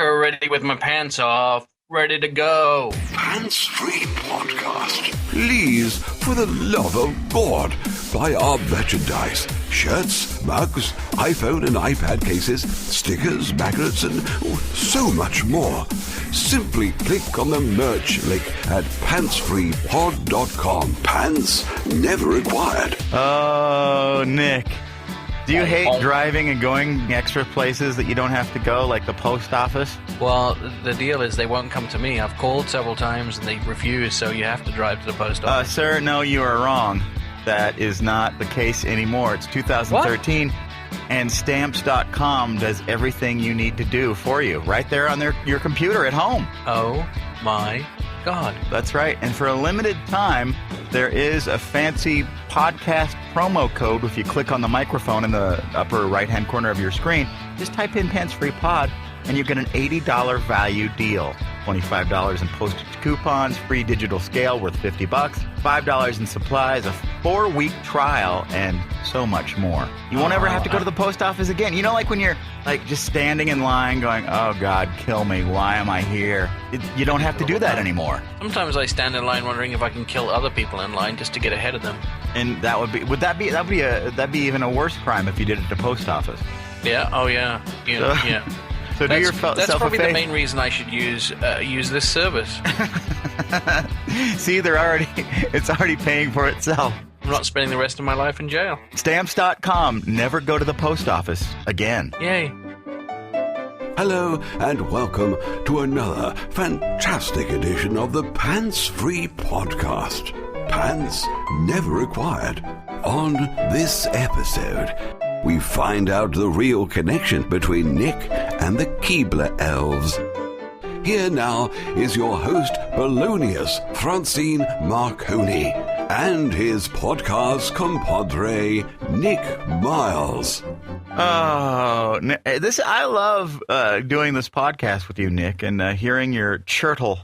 Ready with my pants off. Ready to go. Hands-free podcast. Please, for the love of God, buy our merchandise. Shirts, mugs, iPhone and iPad cases, stickers, magnets, and so much more. Simply click on the merch link at pantsfreepod.com. Pants never required. Oh, Nick. Do you hate driving and going extra places that you don't have to go, like the post office? Well, the deal is they won't come to me. I've called several times and they refuse, so you have to drive to the post office. Sir, no, you are wrong. That is not the case anymore. It's 2013, and Stamps.com does everything you need to do for you right there on your computer at home. Oh, my God. That's right. And for a limited time, there is a fancy podcast promo code. If you click on the microphone in the upper right-hand corner of your screen, just type in Pants Free Pod, and you get an $80 value deal. $25 in postage coupons, free digital scale worth $50, $5 in supplies, a 4-week trial, and so much more. You won't ever have to go to the post office again. You know, like when you're like just standing in line going, oh, God, kill me. Why am I here? You don't have to do that anymore. Sometimes I stand in line wondering if I can kill other people in line just to get ahead of them. And that'd be even a worse crime if you did it at the post office. Yeah. Oh, yeah. Yeah. So that's probably the main reason I should use this service. See, it's already paying for itself. I'm not spending the rest of my life in jail. Stamps.com. Never go to the post office again. Yay. Hello and welcome to another fantastic edition of the Pants Free Podcast. Pants never required. On this episode, we find out the real connection between Nick and the Keebler elves. Here now is your host, Polonius Francine Marconi, and his podcast compadre, Nick Miles. Oh, I love doing this podcast with you, Nick, and hearing your chirtle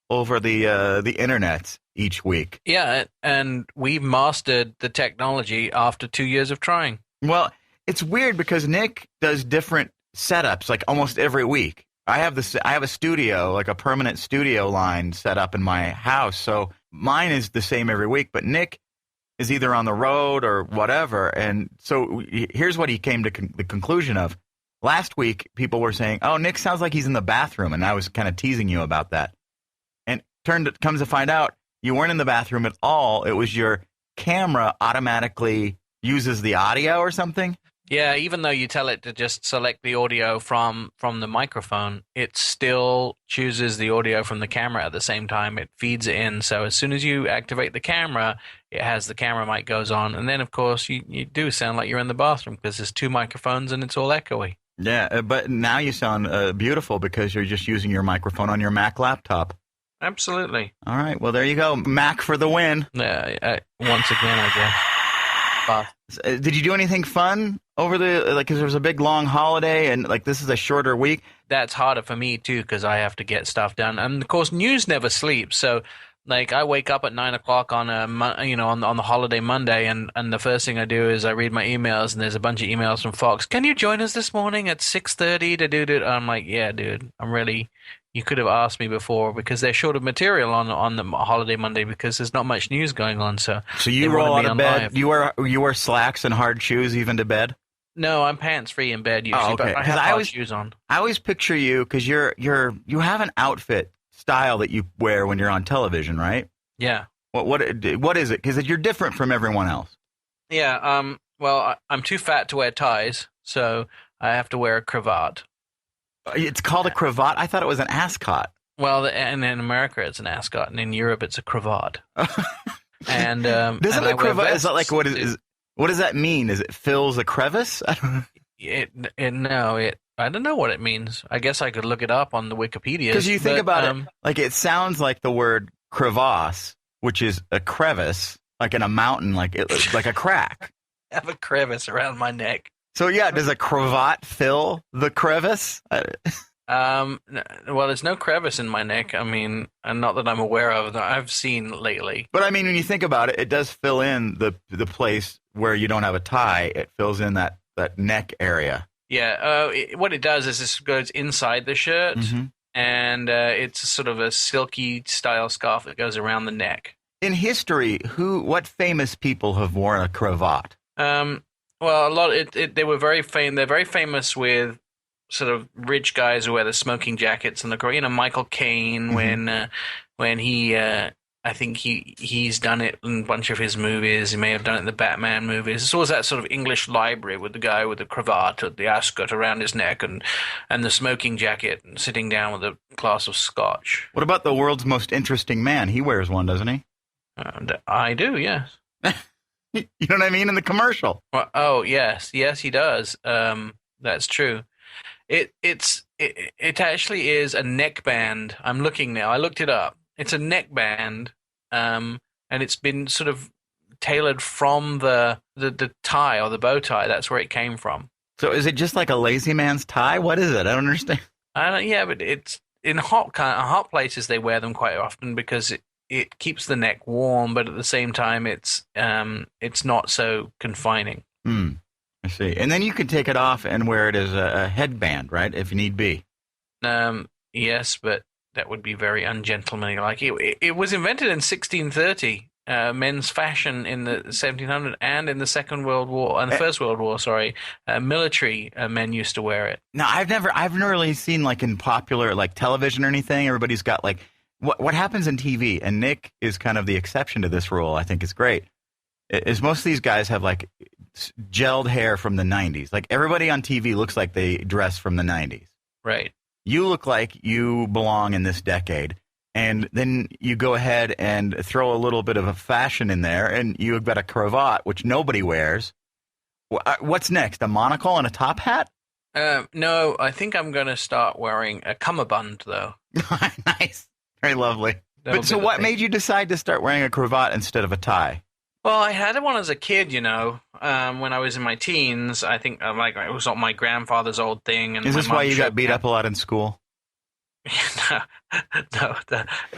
over the internet each week. Yeah, and we've mastered the technology after 2 years of trying. Well, it's weird because Nick does different setups like almost every week. I have a studio, like a permanent studio line set up in my house. So mine is the same every week, but Nick is either on the road or whatever. And so here's what he came to the conclusion of. Last week, people were saying, oh, Nick sounds like he's in the bathroom. And I was kind of teasing you about that. And comes to find out, you weren't in the bathroom at all. It was your camera automatically uses the audio or something. Yeah, even though you tell it to just select the audio from the microphone, it still chooses the audio from the camera at the same time. It feeds it in. So as soon as you activate the camera, it has the camera mic goes on. And then, of course, you do sound like you're in the bathroom because there's two microphones and it's all echoey. Yeah, but now you sound beautiful because you're just using your microphone on your Mac laptop. Absolutely. All right, well, there you go. Mac for the win. Yeah, once again, I guess. Did you do anything fun over because there was a big long holiday and this is a shorter week? That's harder for me too because I have to get stuff done, and of course news never sleeps. So I wake up at 9 o'clock on on the holiday Monday, and the first thing I do is I read my emails, and there's a bunch of emails from Fox. Can you join us this morning at 6:30 to do it? I'm like, yeah, dude, you could have asked me before because they're short of material on the holiday Monday because there's not much news going on. So you roll out of bed. You wear slacks and hard shoes even to bed? No, I'm pants free in bed usually, but I have hard shoes on. I always picture you because you have an outfit style that you wear when you're on television, right? Yeah. What is it? Because you're different from everyone else. Yeah. Well, I'm too fat to wear ties, so I have to wear a cravat. It's called a cravat? I thought it was an ascot. Well, and in America it's an ascot, and in Europe it's a cravat. And doesn't a cravat? Is that like what does that mean? Is it fills a crevice? I don't know what it means. I guess I could look it up on the Wikipedia. Because you think about it, it sounds like the word crevasse, which is a crevice, like in a mountain, like a crack. I have a crevice around my neck. So yeah, does a cravat fill the crevice? Well, there's no crevice in my neck. I mean, not that I'm aware of that I've seen lately. But I mean, when you think about it, it does fill in the place where you don't have a tie. It fills in that neck area. Yeah. What it does is this goes inside the shirt, Mm-hmm. and it's sort of a silky style scarf that goes around the neck. In history, what famous people have worn a cravat? Well, a lot. They were very famous. They're very famous with sort of rich guys who wear the smoking jackets and Michael Caine when he. I think he's done it in a bunch of his movies. He may have done it in the Batman movies. It's always that sort of English library with the guy with the cravat or the ascot around his neck and the smoking jacket and sitting down with a glass of scotch. What about the world's most interesting man? He wears one, doesn't he? I do, yes. You know what I mean? In the commercial. Well, oh, yes, he does. That's true. It actually is a neckband. I'm looking now. I looked it up. It's a neckband, and it's been sort of tailored from the tie or the bow tie. That's where it came from. So is it just like a lazy man's tie? What is it? I don't understand. Yeah, but it's in hot places they wear them quite often because it keeps the neck warm, but at the same time it's not so confining. I see. And then you can take it off and wear it as a headband, right? If need be. Yes, but that would be very ungentlemanly. Like it was invented in 1630. Men's fashion in the 1700s and in the Second World War and the First World War. Sorry, military men used to wear it. No, I've never really seen like in popular like television or anything. Everybody's got like what happens in TV, and Nick is kind of the exception to this rule. I think it's great. Is most of these guys have like gelled hair from the 90s. Like everybody on TV looks like they dress from the 90s. Right. You look like you belong in this decade, and then you go ahead and throw a little bit of a fashion in there, and you've got a cravat, which nobody wears. What's next, a monocle and a top hat? No, I think I'm going to start wearing a cummerbund, though. Nice. Very lovely. But so what made you decide to start wearing a cravat instead of a tie? Well, I had one as a kid, when I was in my teens. I think it was my grandfather's old thing. And is this why you got beat up a lot in school? No.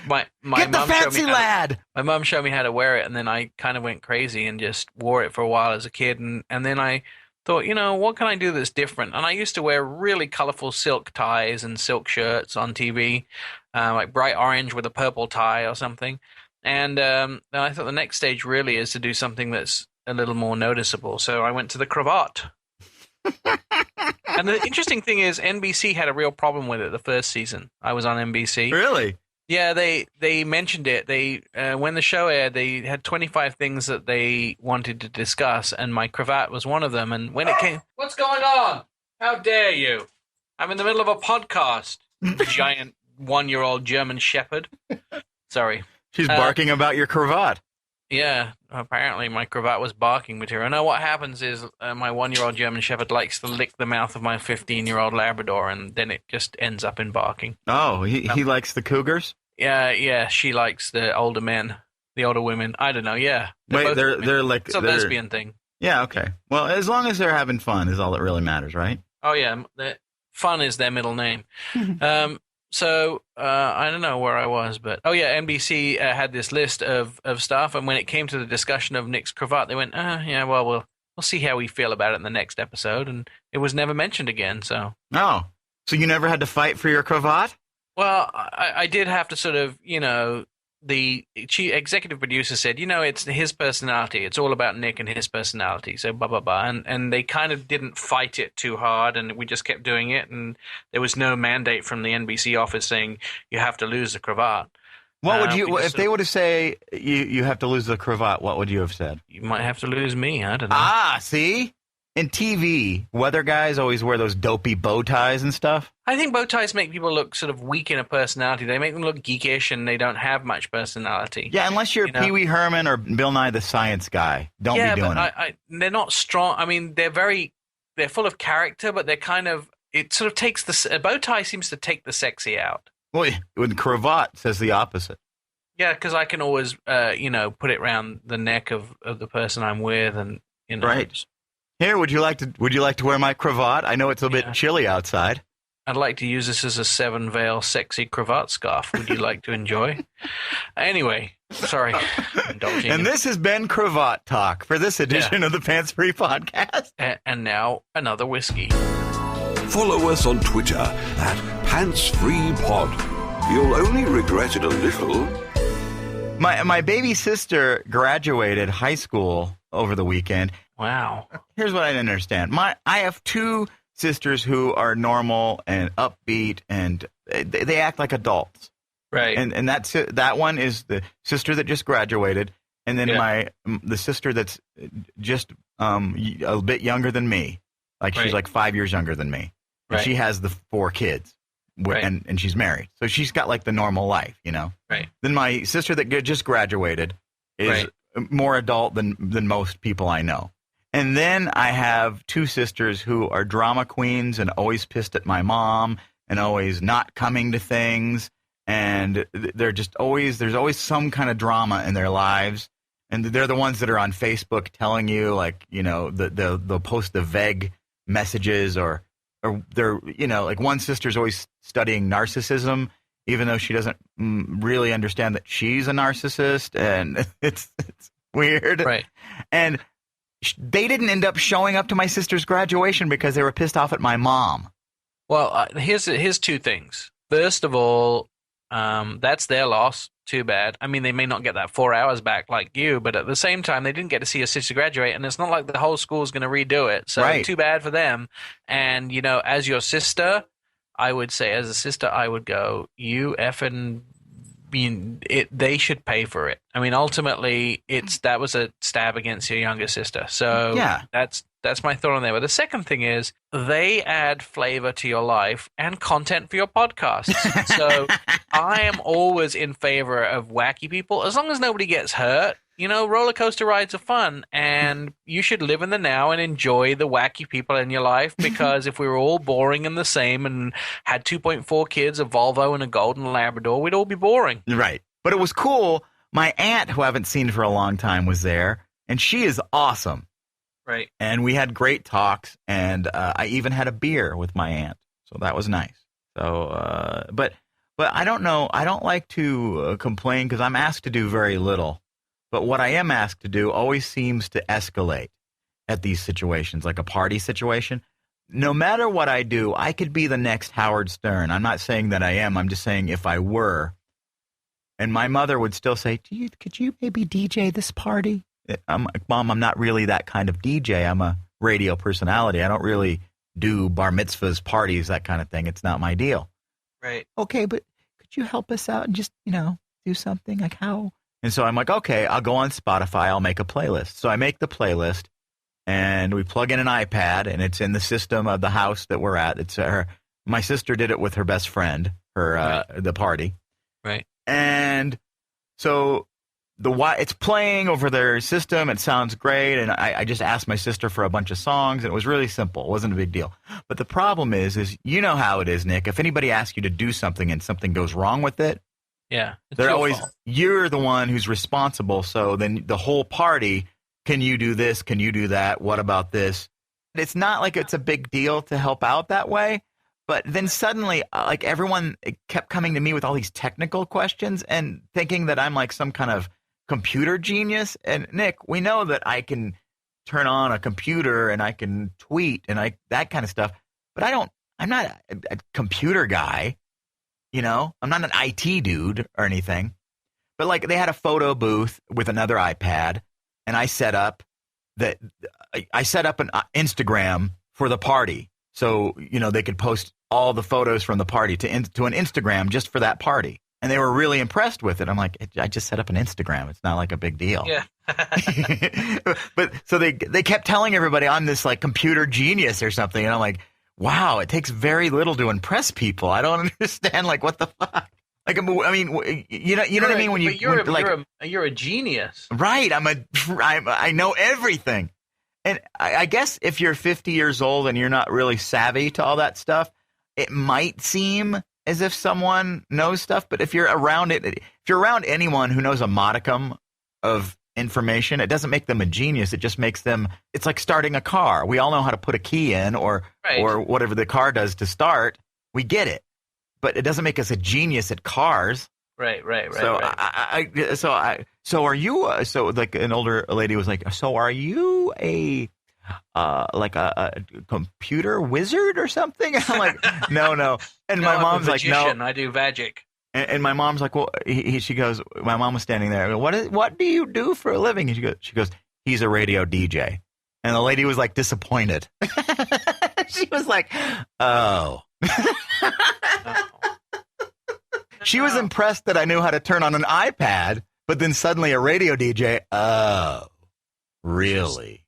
My Get the fancy lad! My mom showed me how to wear it, and then I kind of went crazy and just wore it for a while as a kid. And then I thought, what can I do that's different? And I used to wear really colorful silk ties and silk shirts on TV, like bright orange with a purple tie or something. And I thought the next stage really is to do something that's a little more noticeable. So I went to the cravat. And the interesting thing is NBC had a real problem with it the first season. I was on NBC. Really? Yeah, they mentioned it. They when the show aired, they had 25 things that they wanted to discuss, and my cravat was one of them. And when it came... What's going on? How dare you? I'm in the middle of a podcast. Giant 1-year-old German Shepherd. Sorry. She's barking about your cravat. Yeah, apparently my cravat was barking material. No, what happens is my 1-year-old German Shepherd likes to lick the mouth of my 15-year-old Labrador, and then it just ends up in barking. Oh, he likes the cougars? Yeah, she likes the older men, the older women. I don't know, yeah. They're like... It's a lesbian thing. Yeah, okay. Well, as long as they're having fun is all that really matters, right? Oh, yeah. Fun is their middle name. So I don't know where I was, but NBC had this list of stuff, and when it came to the discussion of Nick's cravat, they went, we'll see how we feel about it in the next episode, and it was never mentioned again. So so you never had to fight for your cravat? Well, I did have to sort of, the chief executive producer said, it's his personality. It's all about Nick and his personality. So blah, blah, blah. And they kind of didn't fight it too hard, and we just kept doing it. And there was no mandate from the NBC office saying you have to lose the cravat. What would you, if they were to say you have to lose the cravat, what would you have said? You might have to lose me. I don't know. See? In TV, weather guys always wear those dopey bow ties and stuff. I think bow ties make people look sort of weak in a personality. They make them look geekish, and they don't have much personality. Yeah, unless you're Pee Wee Herman or Bill Nye the Science Guy. Don't be doing it. They're not strong. I mean, they're full of character, but they're kind of, it sort of takes a bow tie seems to take the sexy out. Well, with cravat says the opposite. Yeah, because I can always, put it around the neck of the person I'm with, and right. Here, would you like to wear my cravat? I know it's a bit chilly outside. I'd like to use this as a 7-veil sexy cravat scarf. Would you like to enjoy? Anyway, sorry. And this has been Cravat Talk for this edition of the Pants Free Podcast. And now, another whiskey. follow us on Twitter at PantsFreePod. You'll only regret it a little. My baby sister graduated high school over the weekend. Wow. Here's what I didn't understand. I have two sisters who are normal and upbeat, and they act like adults. Right. And that one is the sister that just graduated, and then the sister that's just a bit younger than me. Like she's like 5 years younger than me. And she has the 4 kids. And she's married. So she's got like the normal life, you know? Right. Then my sister that just graduated is more adult than most people I know. And then I have two sisters who are drama queens and always pissed at my mom and always not coming to things. And they're just always, there's always some kind of drama in their lives. And they're the ones that are on Facebook telling you, like, you know, they'll post the vague messages or they're, you know, like one sister's always studying narcissism, even though she doesn't really understand that she's a narcissist. And it's weird. Right. And they didn't end up showing up to my sister's graduation because they were pissed off at my mom. Well, here's two things. First of all, that's their loss. Too bad. I mean, they may not get that 4 hours back like you, but at the same time, they didn't get to see your sister graduate, and it's not like the whole school's going to redo it. So too bad for them. And, you know, as your sister, I would say, as a sister, I would go, you effing, they should pay for it. I mean, ultimately, that was a stab against your younger sister. So that's my thought on there. But the second thing is they add flavor to your life and content for your podcasts. So I am always in favor of wacky people as long as nobody gets hurt. You know, roller coaster rides are fun, and you should live in the now and enjoy the wacky people in your life, because if we were all boring and the same and had 2.4 kids, a Volvo and a golden Labrador, we'd all be boring. Right. But it was cool. My aunt, who I haven't seen for a long time, was there, and she is awesome. Right. And we had great talks, and I even had a beer with my aunt, so that was nice. So, but I don't know. I don't like to complain because I'm asked to do very little. But what I am asked to do always seems to escalate at these situations, like a party situation. No matter what I do, I could be the next Howard Stern. I'm not saying that I am. I'm just saying if I were. And my mother would still say, could you maybe DJ this party? I'm like, Mom, I'm not really that kind of DJ. I'm a radio personality. I don't really do bar mitzvahs, parties, that kind of thing. It's not my deal. Right. Okay, but could you help us out and just, you know, do something? Like how? And so I'm like, okay, I'll go on Spotify. I'll make a playlist. So I make the playlist, and we plug in an iPad, and it's in the system of the house that we're at. It's my sister did it with her best friend, the party. Right. And so it's playing over their system. It sounds great. And I just asked my sister for a bunch of songs, and it was really simple. It wasn't a big deal. But the problem is you know how it is, Nick. If anybody asks you to do something and something goes wrong with it, they're always, you're the one who's responsible. So then the whole party, can you do this? Can you do that? What about this? It's not like it's a big deal to help out that way. But then suddenly, like everyone kept coming to me with all these technical questions and thinking that I'm like some kind of computer genius. And Nick, we know that I can turn on a computer and I can tweet and that kind of stuff. But I'm not a computer guy. You know, I'm not an IT dude or anything. But like they had a photo booth with another iPad, and I set up an Instagram for the party. So, you know, they could post all the photos from the party to an Instagram just for that party. And they were really impressed with it. I'm like, I just set up an Instagram. It's not like a big deal. Yeah. But so they kept telling everybody I'm this like computer genius or something. And I'm like, wow, it takes very little to impress people. I don't understand. Like, what the fuck? Like, I mean, you know what I mean? When you're a genius, right? I know everything. And I guess if you're 50 years old and you're not really savvy to all that stuff, it might seem as if someone knows stuff. But if you're around anyone who knows a modicum of information, it doesn't make them a genius. It just makes them, it's like starting a car. We all know how to put a key in or whatever the car does to start. We get it. But it doesn't make us a genius at cars. Right. So so are you? So like an older lady was like, so are you a a computer wizard or something? And I'm like, no. And my mom's like, no. I do magic. And my mom's like, well, she goes, my mom was standing there. I go, what do you do for a living? And she goes, he's a radio DJ. And the lady was like disappointed. She was like, oh. She was impressed that I knew how to turn on an iPad, but then suddenly a radio DJ. Oh, really?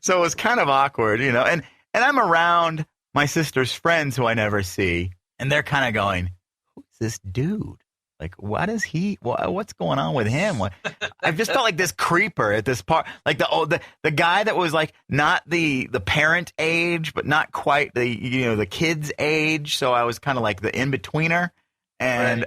So it was kind of awkward, and I'm around my sister's friends who I never see, and they're kind of going, who's this dude? Like, what's going on with him? I just felt like this creeper at this part, like the guy that was like not the parent age, but not quite the kid's age. So I was kind of like the in-betweener, and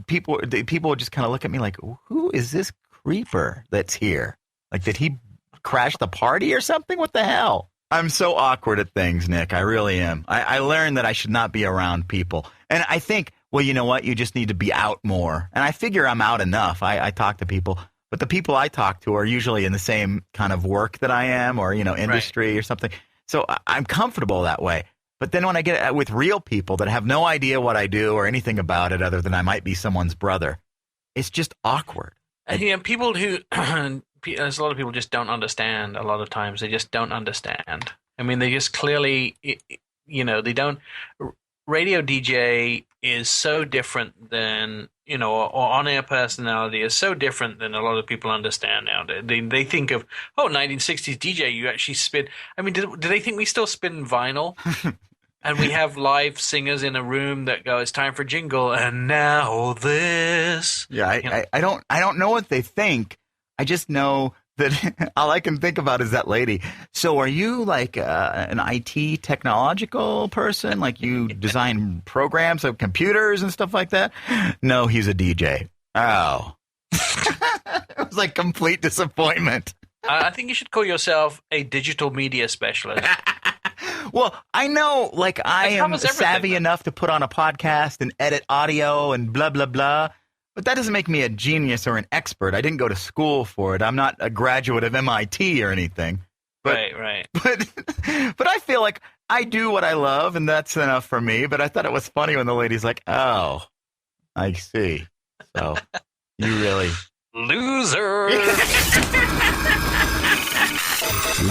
people would just kind of look at me like, who is this creeper that's here? Like, did he crash the party or something? What the hell? I'm so awkward at things, Nick. I really am. I learned that I should not be around people. And I think, well, you know what? You just need to be out more. And I figure I'm out enough. I talk to people. But the people I talk to are usually in the same kind of work that I am, or, industry or something. So I'm comfortable that way. But then when I get with real people that have no idea what I do or anything about it other than I might be someone's brother, it's just awkward. And people who... There's a lot of people just don't understand. A lot of times they just don't understand. I mean, they just clearly, they don't. Radio DJ is so different than, or on-air personality is so different than a lot of people understand now. They think of, 1960s DJ, you actually spin. I mean, do they think we still spin vinyl? And we have live singers in a room that go, it's time for jingle, and now this. Yeah, I don't know what they think. I just know that all I can think about is that lady. So are you like an IT technological person? Like you design programs of computers and stuff like that? No, he's a DJ. Oh. It was like complete disappointment. I think you should call yourself a digital media specialist. Well, I know, like I am savvy enough to put on a podcast and edit audio and blah, blah, blah. But that doesn't make me a genius or an expert. I didn't go to school for it. I'm not a graduate of MIT or anything. But, right. But I feel like I do what I love, and that's enough for me. But I thought it was funny when the lady's like, oh, I see. So you really... Loser!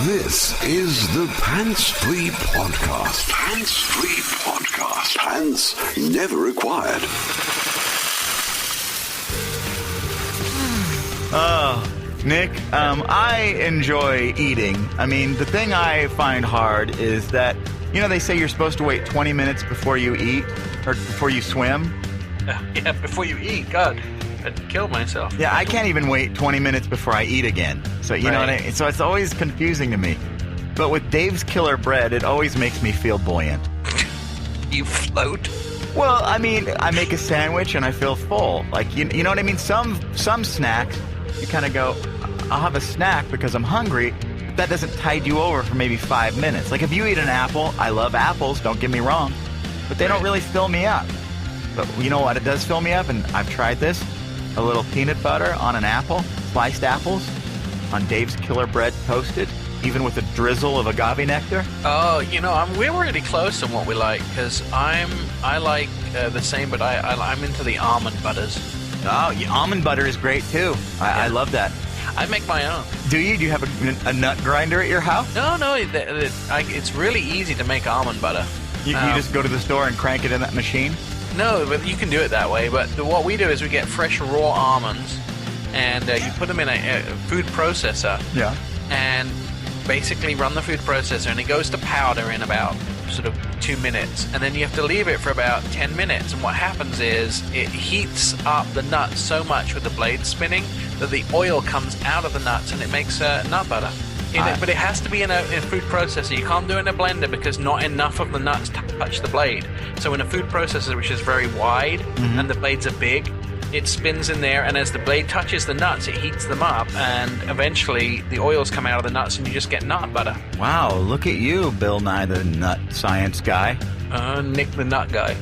This is the Pants Free Podcast. Pants Free Podcast. Pants never required. Oh, Nick, I enjoy eating. I mean, the thing I find hard is that, they say you're supposed to wait 20 minutes before you eat or before you swim. Yeah, before you eat. God, I'd kill myself. Yeah, I can't even wait 20 minutes before I eat again. So, you know what I mean? So it's always confusing to me. But with Dave's Killer Bread, it always makes me feel buoyant. You float? Well, I mean, I make a sandwich and I feel full. Like, you know what I mean? Some snacks, you kind of go, I'll have a snack because I'm hungry, but that doesn't tide you over for maybe 5 minutes. Like if you eat an apple, I love apples, don't get me wrong, but they don't really fill me up. But you know what? It does fill me up, and I've tried this. A little peanut butter on an apple, sliced apples, on Dave's Killer Bread toasted, even with a drizzle of agave nectar. Oh, we're really close on what we like, because I like the same, but I'm into the almond butters. Oh, almond butter is great too. I love that. I make my own. Do you? Do you have a nut grinder at your house? No. It's really easy to make almond butter. You just go to the store and crank it in that machine? No, but you can do it that way. But what we do is we get fresh raw almonds, and you put them in a food processor. Yeah. And basically run the food processor, and it goes to powder in about sort of 2 minutes, and then you have to leave it for about 10 minutes, and what happens is it heats up the nuts so much with the blade spinning that the oil comes out of the nuts and it makes nut butter. But it has to be in a food processor. You can't do it in a blender because not enough of the nuts touch the blade. So in a food processor, which is very wide and the blades are big, it spins in there, and as the blade touches the nuts, it heats them up, and eventually the oils come out of the nuts, and you just get nut butter. Wow, look at you, Bill Nye the Nut Science Guy. Nick the Nut Guy.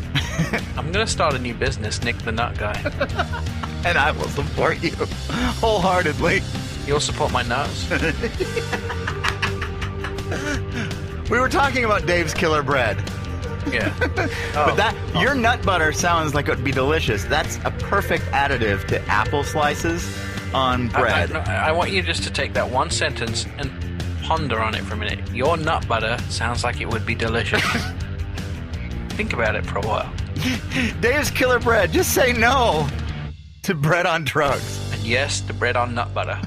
I'm going to start a new business, Nick the Nut Guy. And I will support you wholeheartedly. You'll support my nuts? We were talking about Dave's Killer Bread. Yeah. But your nut butter sounds like it would be delicious. That's a perfect additive to apple slices on bread. I want you just to take that one sentence and ponder on it for a minute. Your nut butter sounds like it would be delicious. Think about it for a while. Dave's Killer Bread. Just say no to bread on drugs. And yes, to bread on nut butter.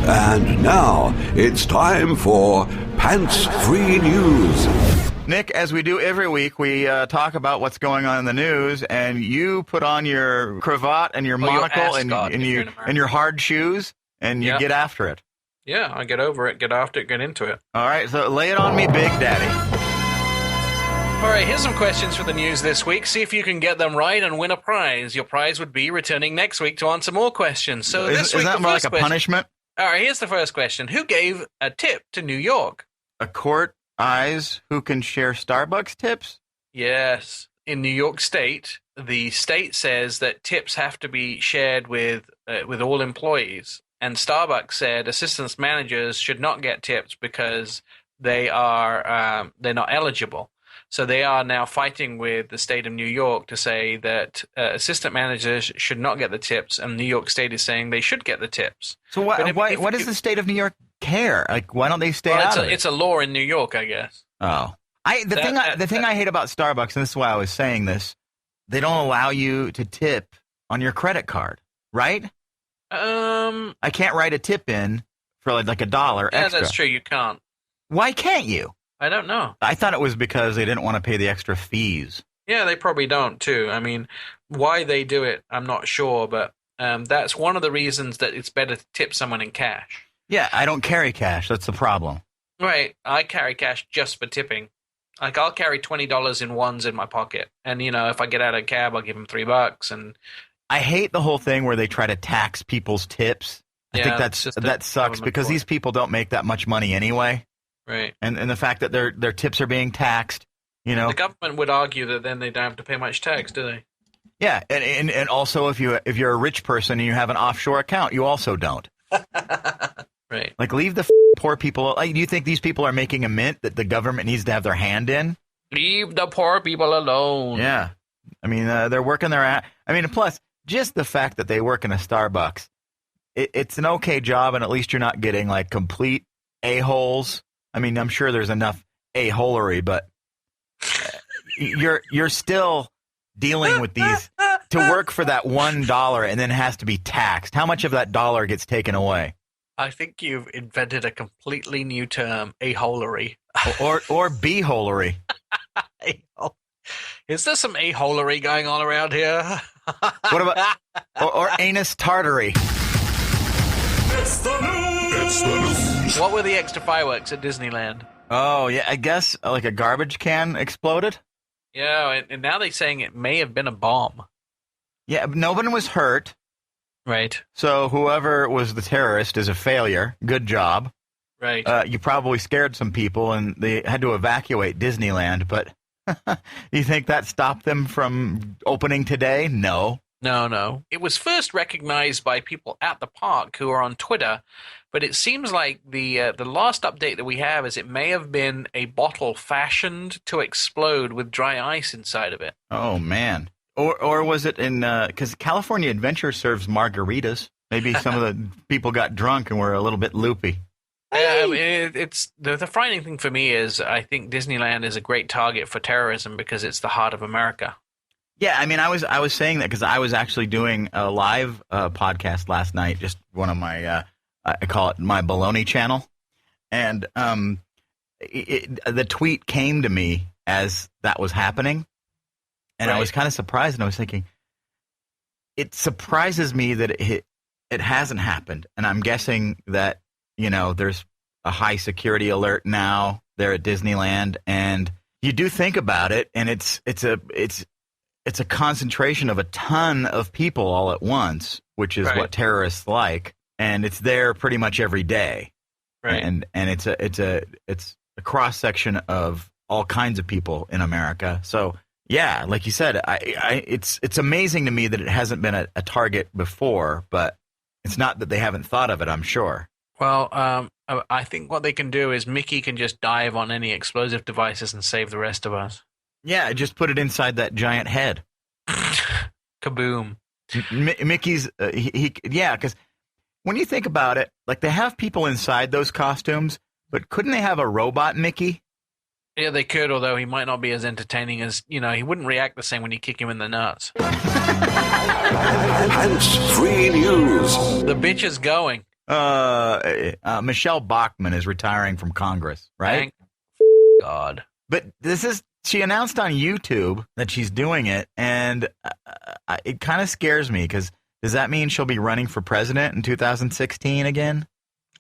And now it's time for Pants Free News. Nick, as we do every week, we talk about what's going on in the news, and you put on your cravat and your monocle and your hard shoes, and you get after it. Yeah, I get over it, get after it, get into it. All right, so lay it on me, Big Daddy. All right, here's some questions for the news this week. See if you can get them right and win a prize. Your prize would be returning next week to answer more questions. So this week, is that more like a punishment? All right, here's the first question. Who gave a tip to New York? A court eyes who can share Starbucks tips? Yes. In New York State, the state says that tips have to be shared with all employees. And Starbucks said assistant managers should not get tips because they're not eligible. So they are now fighting with the state of New York to say that assistant managers should not get the tips, and New York State is saying they should get the tips. So why does the state of New York care? Like, why don't they stay out of it? It's a law in New York, I guess. Oh, the thing I hate about Starbucks, and this is why I was saying this, they don't allow you to tip on your credit card, right? I can't write a tip in for like $1 extra. Yeah, that's true. You can't. Why can't you? I don't know. I thought it was because they didn't want to pay the extra fees. Yeah, they probably don't, too. I mean, why they do it, I'm not sure, but that's one of the reasons that it's better to tip someone in cash. Yeah, I don't carry cash. That's the problem. Right. I carry cash just for tipping. Like, I'll carry $20 in ones in my pocket. And, if I get out of a cab, I'll give them $3. And I hate the whole thing where they try to tax people's tips. I think that sucks because these people don't make that much money anyway. Right. And the fact that their tips are being taxed, The government would argue that then they don't have to pay much tax, do they? Yeah, and also if you're a rich person and you have an offshore account, you also don't. Right. Like, leave the poor people. Like, do you think these people are making a mint that the government needs to have their hand in? Leave the poor people alone. Yeah. I mean, they're working their ass. I mean, plus, just the fact that they work in a Starbucks, it's an okay job, and at least you're not getting, like, complete a-holes. I mean, I'm sure there's enough a-holery, but you're still dealing with these to work for that $1 and then has to be taxed. How much of that dollar gets taken away? I think you've invented a completely new term, a-holery. or b-holery. Is there some a-holery going on around here? What about or anus tartary? It's the news. What were the extra fireworks at Disneyland? Oh, yeah, I guess like a garbage can exploded. Yeah, and now they're saying it may have been a bomb. Yeah, no one was hurt. Right. So whoever was the terrorist is a failure. Good job. Right. You probably scared some people, and they had to evacuate Disneyland, but you think that stopped them from opening today? No. No. It was first recognized by people at the park who are on Twitter, but it seems like the last update that we have is it may have been a bottle fashioned to explode with dry ice inside of it. Oh, man. Or was it in because California Adventure serves margaritas. Maybe some of the people got drunk and were a little bit loopy. It's the frightening thing for me is I think Disneyland is a great target for terrorism because it's the heart of America. Yeah, I mean, I was saying that because I was actually doing a live podcast last night, just one of my I call it my baloney channel, and the tweet came to me as that was happening. And right. I was kind of surprised, and I was thinking, it surprises me that it hasn't happened. And I'm guessing that, there's a high security alert now there at Disneyland, and you do think about it, and it's a concentration of a ton of people all at once, which is right. What terrorists like, and it's there pretty much every day. Right. And it's a cross section of all kinds of people in America. So. Yeah, like you said, it's amazing to me that it hasn't been a target before, but it's not that they haven't thought of it, I'm sure. Well, I think what they can do is Mickey can just dive on any explosive devices and save the rest of us. Yeah, just put it inside that giant head. Kaboom. Mickey's, yeah, because when you think about it, like they have people inside those costumes, but couldn't they have a robot Mickey? Yeah, they could, although he might not be as entertaining as, he wouldn't react the same when you kick him in the nuts. Hands-free news. The bitch is going. Michelle Bachmann is retiring from Congress, right? Thank God. But she announced on YouTube that she's doing it, and it kind of scares me because does that mean she'll be running for president in 2016 again?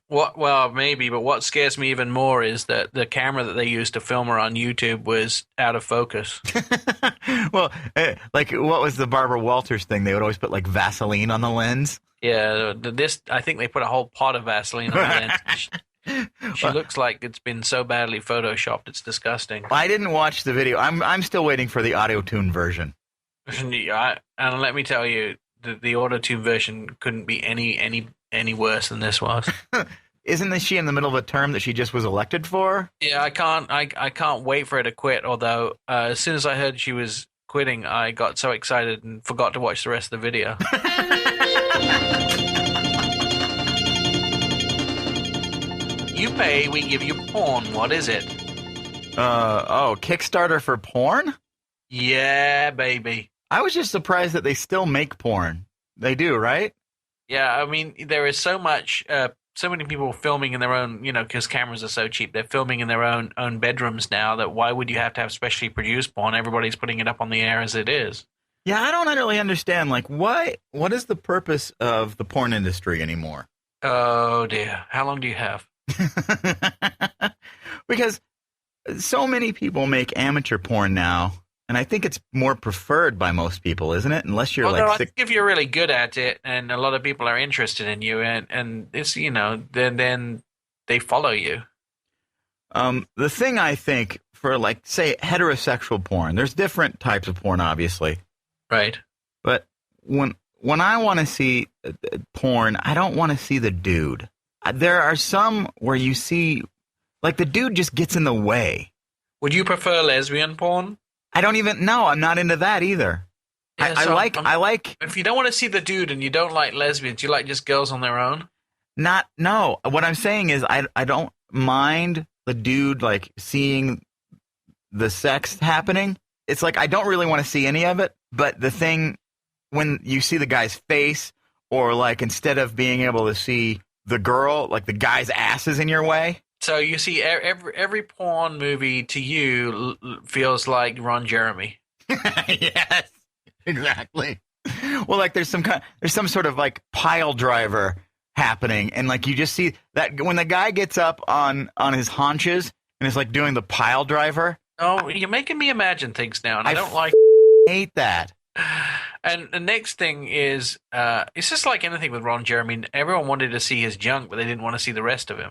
Well, maybe, but what scares me even more is that the camera that they used to film her on YouTube was out of focus. Well, like what was the Barbara Walters thing? They would always put like Vaseline on the lens. Yeah, I think they put a whole pot of Vaseline on the lens. She looks like it's been so badly photoshopped, it's disgusting. I didn't watch the video. I'm still waiting for the auto-tune version. And let me tell you, the auto-tune version couldn't be any worse than this was. Isn't she in the middle of a term that she just was elected for? Yeah, I can't wait for her to quit. Although as soon as I heard she was quitting, I got so excited and forgot to watch the rest of the video. You pay, we give you porn. What is it? Kickstarter for porn? Yeah, baby. I was just surprised that they still make porn. They do, right? Yeah, I mean, there is so many people filming in their own, because cameras are so cheap. They're filming in their own bedrooms now. That why would you have to have specially produced porn? Everybody's putting it up on the air as it is. Yeah, I don't really understand. Like, what is the purpose of the porn industry anymore? Oh dear, how long do you have? Because so many people make amateur porn now, and I think it's more preferred by most people, isn't it? Unless you're I think if you're really good at it, and a lot of people are interested in you, and it's then they follow you. The thing I think for say heterosexual porn, there's different types of porn, obviously, right? But when I want to see porn, I don't want to see the dude. There are some where you see, like, the dude just gets in the way. Would you prefer lesbian porn? I don't even know. I'm not into that either. Yeah, I like. If you don't want to see the dude and you don't like lesbians, you like just girls on their own? No. What I'm saying is I don't mind the dude, like, seeing the sex happening. It's like I don't really want to see any of it. But the thing, when you see the guy's face, or, like, instead of being able to see the girl, like, the guy's ass is in your way. So you see, every porn movie to you feels like Ron Jeremy. Yes, exactly. Well, like there's some sort of like pile driver happening, and like you just see that when the guy gets up on his haunches and is like doing the pile driver. Oh, you're making me imagine things now, and I don't like. Hate that. And the next thing is, it's just like anything with Ron Jeremy. Everyone wanted to see his junk, but they didn't want to see the rest of him.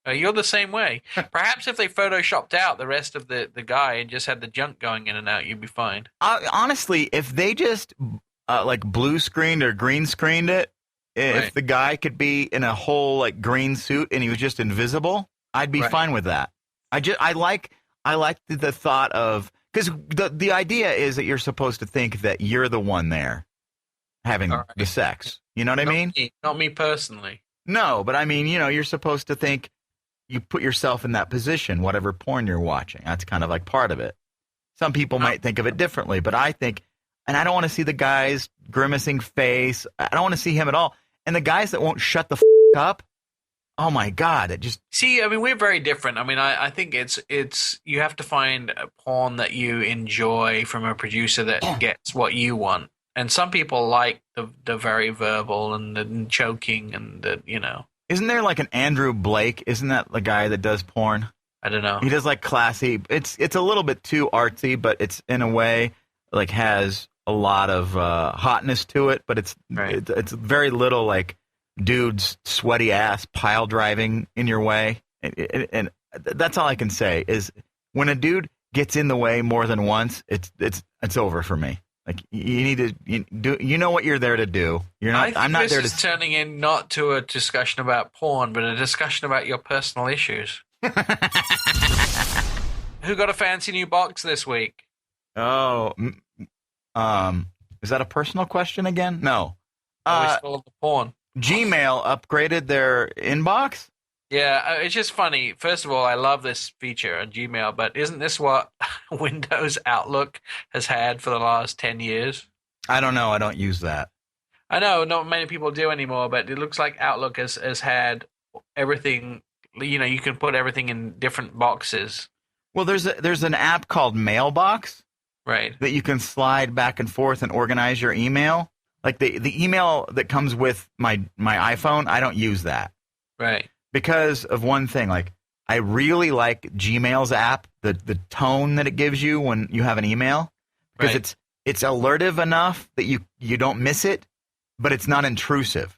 You're the same way. Perhaps if they photoshopped out the rest of the guy and just had the junk going in and out, you'd be fine. Honestly, if they just like blue screened or green screened it, if the guy could be in a whole like green suit and he was just invisible, I'd be fine with that. I like the thought of, because the idea is that you're supposed to think that you're the one there having the sex. You know what I mean? Not me personally. No, but I mean, you're supposed to think. You put yourself in that position, whatever porn you're watching. That's kind of like part of it. Some people might think of it differently, but I think, and I don't want to see the guy's grimacing face. I don't want to see him at all. And the guys that won't shut the up, oh my God, it just... See, I mean, we're very different. I mean, I think it's you have to find a porn that you enjoy from a producer that gets what you want. And some people like the very verbal and the choking and the, Isn't there like an Andrew Blake? Isn't that the guy that does porn? I don't know. He does like classy. It's a little bit too artsy, but it's in a way like has a lot of hotness to it. But it's very little like dudes sweaty ass pile driving in your way. And that's all I can say is when a dude gets in the way more than once, it's over for me. Like you need to do. You know what you're there to do. You're not. I'm not there to. This is turning in not to a discussion about porn, but a discussion about your personal issues. Who got a fancy new box this week? Oh, is that a personal question again? No. We stole the porn. Gmail upgraded their inbox? Yeah, it's just funny. First of all, I love this feature on Gmail, but isn't this what Windows Outlook has had for the last 10 years? I don't know. I don't use that. I know not many people do anymore, but it looks like Outlook has had everything. You know, you can put everything in different boxes. Well, there's an app called Mailbox, right? That you can slide back and forth and organize your email. Like the email that comes with my iPhone, I don't use that, right? Because of one thing. Like I really like Gmail's app, the tone that it gives you when you have an email, because it's alertive enough that you don't miss it, but it's not intrusive.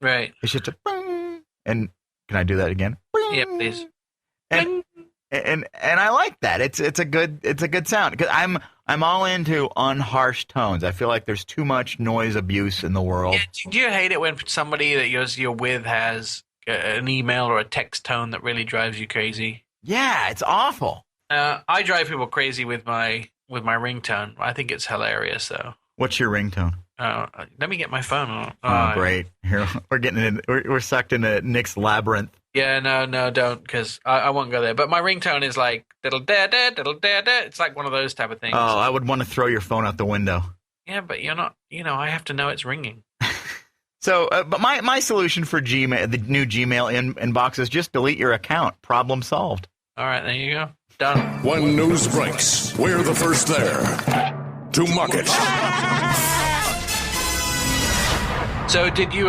Right. It's just a bing, and can I do that again? Bing. Yeah, please. And I like that. It's a good sound because I'm all into unharsh tones. I feel like there's too much noise abuse in the world. Yeah, do you hate it when somebody that you're with has an email or a text tone that really drives you crazy? Yeah, it's awful. I drive people crazy with my ringtone. I think it's hilarious though. What's your ringtone? Let me get my phone. Oh, great! Here we're sucked into Nick's labyrinth. Yeah, no, don't, because I won't go there. But my ringtone is like diddle da da diddle da da. It's like one of those type of things. Oh, I would want to throw your phone out the window. Yeah, but you're not. You know, I have to know it's ringing. So, but my solution for Gmail, the new Gmail inbox, is just delete your account. Problem solved. All right, there you go. Done. When news breaks, we're the first there to mock it. So did you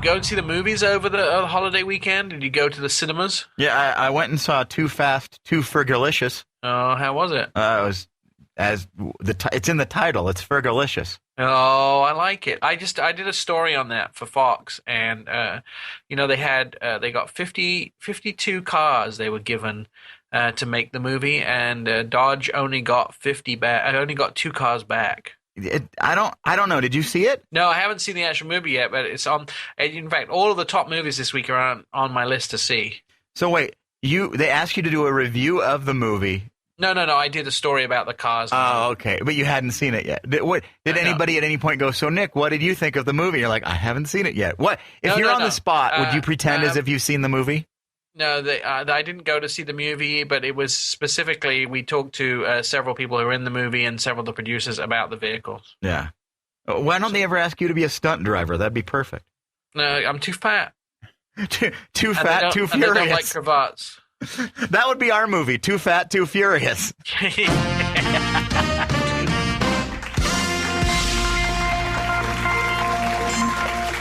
go and see the movies over the holiday weekend? Did you go to the cinemas? Yeah, I went and saw Too Fast, Too Fergalicious. Oh, how was it? It was it's in the title. It's Fergalicious. Oh, I like it. I did a story on that for Fox, and they got 52 cars they were given to make the movie, and Dodge only got 50 back. I only got 2 cars back. I don't know. Did you see it? No, I haven't seen the actual movie yet, but it's on. In fact, all of the top movies this week are on my list to see. So wait, they asked you to do a review of the movie. No. I did a story about the cars. Oh, okay, but you hadn't seen it yet. Did anybody at any point go, so Nick, what did you think of the movie? You're like, I haven't seen it yet. What if you're on the spot? Would you pretend as if you've seen the movie? No, I didn't go to see the movie, but it was specifically, we talked to several people who were in the movie and several of the producers about the vehicles. Yeah. Why don't they ever ask you to be a stunt driver? That'd be perfect. No, I'm too fat. too fat, too furious. I don't like cravats. That would be our movie, Too Fat, Too Furious.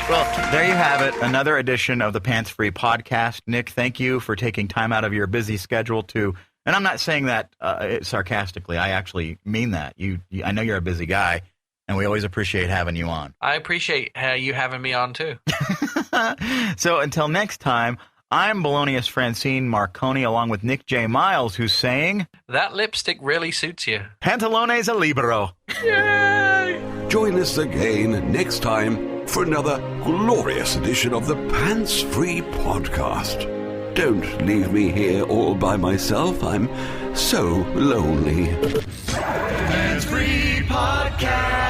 Well, there you have it. Another edition of the Pants Free Podcast. Nick, thank you for taking time out of your busy schedule to, and I'm not saying that sarcastically. I actually mean that. I know you're a busy guy, and we always appreciate having you on. I appreciate you having me on, too. So until next time, I'm Balonius Francine Marconi, along with Nick J. Miles, who's saying, that lipstick really suits you. Pantalones a libero. Yay! Join us again next time for another glorious edition of the Pants Free Podcast. Don't leave me here all by myself. I'm so lonely. Pants Free Podcast.